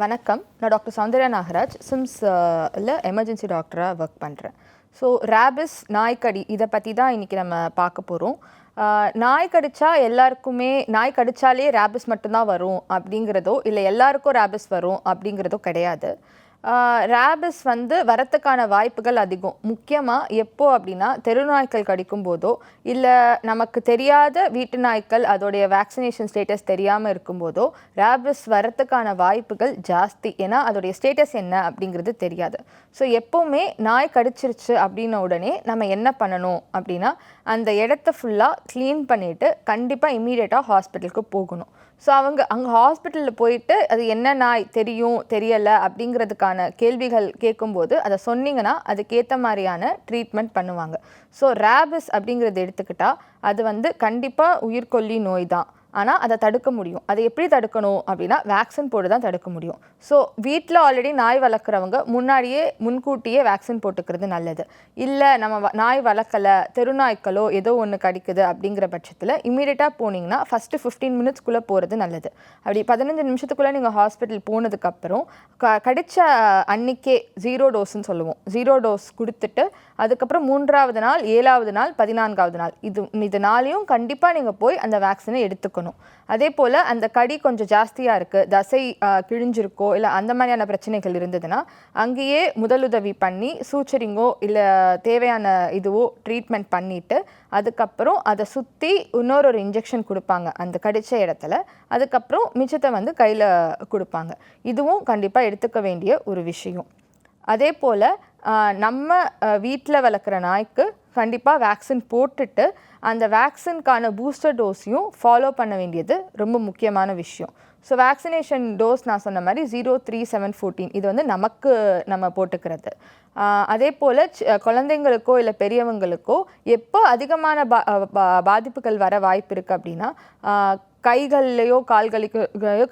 வணக்கம். நான் doctor Soundarya Nagaraj சிம்ஸில் emergency டாக்டராக ஒர்க் பண்ணுறேன். ஸோ ரேபிஸ் நாய்க்கடி இதை பற்றி தான் இன்றைக்கி நம்ம பார்க்க போகிறோம். நாய் கடிச்சா எல்லாருக்குமே நாய் கடிச்சாலே ரேபிஸ் மட்டும்தான் வரும் அப்படிங்கிறதோ இல்லை எல்லாருக்கும் ரேபிஸ் வரும் அப்படிங்கிறதோ கிடையாது. ரேபிஸ் வரத்துக்கான வாய்ப்புகள் அதிகம். முக்கியமாக எப்போ அப்படின்னா தெருநாய்க்கள் கடிக்கும் போதோ இல்லை நமக்கு தெரியாத வீட்டு நாய்க்கள் அதோடைய வேக்சினேஷன் ஸ்டேட்டஸ் தெரியாமல் இருக்கும்போதோ ரேபிஸ் வரத்துக்கான வாய்ப்புகள் ஜாஸ்தி. ஏன்னா அதோடைய ஸ்டேட்டஸ் என்ன அப்படிங்கிறது தெரியாது. ஸோ எப்போவுமே நாய் கடிச்சிருச்சு அப்படின்ன உடனே நம்ம என்ன பண்ணணும் அப்படின்னா அந்த இடத்த ஃபுல்லாக க்ளீன் பண்ணிவிட்டு கண்டிப்பாக இம்மீடியட்டாக ஹாஸ்பிட்டலுக்கு போகணும். ஸோ அங்கே ஹாஸ்பிட்டலில் போயிட்டு அது என்ன நாய் தெரியும் தெரியலை அப்படிங்கிறதுக்கான கேள்விகள் கேட்கும்போது அதை சொன்னீங்கன்னா அதுக்கேற்ற மாதிரியான ட்ரீட்மெண்ட் பண்ணுவாங்க. ஸோ ரேபிஸ் அப்படிங்கிறது எடுத்துக்கிட்டால் அது கண்டிப்பாக உயிர்கொல்லி நோய் தான். ஆனால் அதை தடுக்க முடியும். அதை எப்படி தடுக்கணும் அப்படின்னா வேக்சின் போட்டு தான் தடுக்க முடியும். ஸோ வீட்டில் ஆல்ரெடி நாய் வளர்க்குறவங்க முன்கூட்டியே வேக்சின் போட்டுக்கிறது நல்லது. இல்லை நம்ம நாய் வளர்க்கலை தெருநாய்க்களோ ஏதோ ஒன்று கடிக்குது அப்படிங்கிற பட்சத்தில் இமீடியட்டாக போனீங்கன்னா ஃபஸ்ட்டு 15 மினிட்ஸ்க்குள்ளே போகிறது நல்லது. அப்படி 15 நிமிஷத்துக்குள்ளே நீங்கள் ஹாஸ்பிட்டல் போனதுக்கப்புறம் கடித்த அன்னைக்கே 0 டோஸ்ன்னு சொல்லுவோம். 0 டோஸ் கொடுத்துட்டு அதுக்கப்புறம் 3ஆவது நாள் 7ஆவது நாள் 14ஆவது நாள் இது நாளையும் கண்டிப்பாக நீங்கள் போய் அந்த வேக்சினை எடுத்துக்கணும். அதே போல் அந்த கடி கொஞ்சம் ஜாஸ்தியாக இருக்குது, தசை கிழிஞ்சிருக்கோ இல்லை அந்த மாதிரியான பிரச்சனைகள் இருந்ததுன்னா அங்கேயே முதலுதவி பண்ணி சூச்சரிங்கோ இல்லை தேவையான இதுவோ ட்ரீட்மெண்ட் பண்ணிவிட்டு அதுக்கப்புறம் அதை சுற்றி இன்னொரு இன்ஜெக்ஷன் கொடுப்பாங்க அந்த கடித்த இடத்துல. அதுக்கப்புறம் மிச்சத்தை கையில் கொடுப்பாங்க. இதுவும் கண்டிப்பாக எடுத்துக்க வேண்டிய ஒரு விஷயம். அதே போல் நம்ம வீட்டில் வளர்க்குற நாய்க்கு கண்டிப்பாக வேக்சின் போட்டுட்டு அந்த வேக்சின்கான பூஸ்டர் டோஸையும் ஃபாலோ பண்ண வேண்டியது ரொம்ப முக்கியமான விஷயம். ஸோ வேக்சினேஷன் டோஸ் நான் சொன்ன மாதிரி 0, 3, 7, 14 இது நம்ம போட்டுக்கிறது. அதே போல் குழந்தைங்களுக்கோ இல்லை பெரியவங்களுக்கோ எப்போ அதிகமான பாதிப்புகள் வர வாய்ப்பு இருக்குது அப்படின்னா கைகள்லையோ கால்களையோ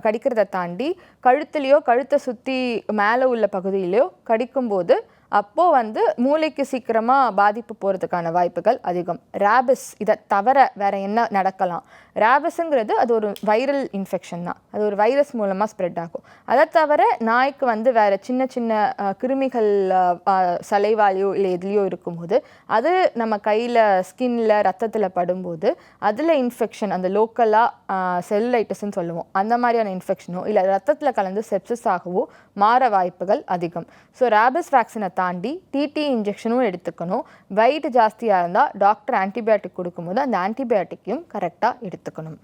கடிக்கிறத தாண்டி கழுத்துலையோ கழுத்தை சுற்றி மேலே உள்ள பகுதியிலையோ கடிக்கும்போது அப்போது மூளைக்கு சீக்கிரமாக பாதிப்பு போகிறதுக்கான வாய்ப்புகள் அதிகம். ரேபிஸ் இதை தவிர வேறு என்ன நடக்கலாம்? ரேபிஸுங்கிறது அது ஒரு வைரல் இன்ஃபெக்ஷன் தான். அது ஒரு வைரஸ் மூலமாக ஸ்ப்ரெட் ஆகும். அதை தவிர நாய்க்கு வேறு சின்ன சின்ன கிருமிகள் சலைவாலையோ இல்லை எதுலேயோ இருக்கும்போது அது நம்ம கையில் ஸ்கின்னில் ரத்தத்தில் படும்போது அதில் இன்ஃபெக்ஷன் அந்த லோக்கலாக செல்லுலைட்டிஸ்ன்னு சொல்லுவோம் அந்த மாதிரியான இன்ஃபெக்ஷனோ இல்லை ரத்தத்தில் கலந்து செப்சிஸ் ஆகவோ மாற வாய்ப்புகள் அதிகம். ஸோ ரேபிஸ் வேக்சினை தாண்டி டிடி இன்ஜெக்ஷனும் எடுத்துக்கணும். வெயிட் ஜாஸ்தியாக இருந்தால் டாக்டர் ஆன்டிபயோட்டிக் கொடுக்கும்போது அந்த ஆன்டிபயோட்டிக்கையும் கரெக்டாக எடுத்துக்கணும்.